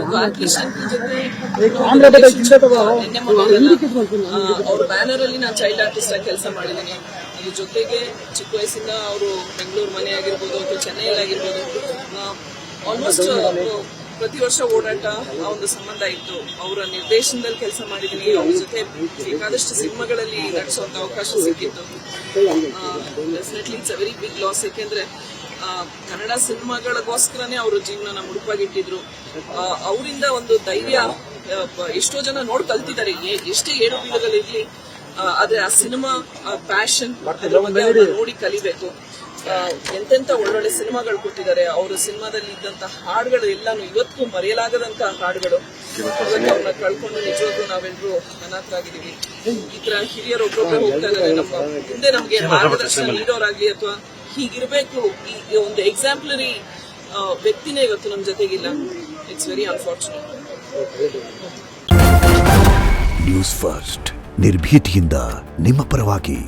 ದ್ವಾರಕೀಶನ್ ಜೊತೆ ಅವ್ರ ಬ್ಯಾನರ್ ಅಲ್ಲಿ ನಾನು ಚೈಲ್ಡ್ ಆರ್ಟಿಸ್ಟ್ ಆಗಿ ಕೆಲಸ ಮಾಡಿದ್ದೀನಿ. ಅದ್ರ ಜೊತೆಗೆ ಚಿಕ್ಕ ವಯಸ್ಸಿಂದ ಅವರು ಬೆಂಗಳೂರು ಮನೆ ಆಗಿರ್ಬೋದು ಅಥವಾ ಚೆನ್ನೈಯಲ್ಲಿ ಆಗಿರ್ಬೋದು ಆಲ್ಮೋಸ್ಟ್ ಪ್ರತಿ ವರ್ಷ ಓಡಾಟ ಆ ಒಂದು ಸಂಬಂಧ ಇತ್ತು. ಅವರ ನಿರ್ದೇಶನದಲ್ಲಿ ಕೆಲಸ ಮಾಡಿದ್ದೀನಿ. ಅವ್ರ ಜೊತೆ ಬೇಕಾದಷ್ಟು ಸಿನಿಮಾಗಳಲ್ಲಿ ನಟಿಸುವಂತ ಅವಕಾಶ ಸಿಕ್ಕಿತ್ತು. Definitely it's a very big loss. ಯಾಕೆಂದ್ರೆ ಕನ್ನಡ ಸಿನಿಮಾಗಳಿಗೋಸ್ಕರನೇ ಅವರು ಜೀವನ ಮುಡುಪಾಗಿಟ್ಟಿದ್ರು. ಅವರಿಂದ ಒಂದು ಧೈರ್ಯ ಎಷ್ಟೋ ಜನ ನೋಡಿ ಕಲ್ತಿದ್ದಾರೆ. ಎಷ್ಟೇ ಏರು ಬೀಳುಗಳಿರ್ಲಿ, ಆದ್ರೆ ಆ ಸಿನಿಮಾ ಪ್ಯಾಷನ್ ನೋಡಿ ಕಲಿಬೇಕು. ಎಂತೆಂತ ಒಳ್ಳೊಳ್ಳೆ ಸಿನಿಮಾಗಳು ಕೊಟ್ಟಿದ್ದಾರೆ. ಅವರ ಸಿನಿಮಾದಲ್ಲಿ ಇದ್ದಂತ ಹಾಡುಗಳು ಎಲ್ಲಾನು ಇವತ್ತು ಮರೆಯಲಾಗದಂತ ಹಾಡುಗಳು. ಅವ್ರನ್ನ ಕಳ್ಕೊಂಡು ನಿಜವಾಗ್ಲೂ ನಾವೆಲ್ಲರೂ ಅನಾಥರಾಗಿದ್ದೀವಿ. ಈ ತರ ಹಿರಿಯರು ಒಬ್ಬೊಬ್ಬರು ಹೋಗ್ತಾ ಇದ್ದಾರೆ. ನಮ್ಮ ಮುಂದೆ ನಮ್ಗೆ ಮಾರ್ಗದರ್ಶನ ನೀಡೋರಾಗ್ಲಿ ಅಥವಾ ಹೀಗಿರ್ಬೇಕು ಈ ಒಂದು ಎಕ್ಸಾಂಪ್ಲರಿ ವ್ಯಕ್ತಿನೇ ಇವತ್ತು ನಮ್ಮ ಜೊತೆಗಿಲ್ಲ. It's very unfortunate. News first ನಿರ್ಭೀತಿಯಿಂದ ನಿಮ್ಮ ಪರವಾಗಿ.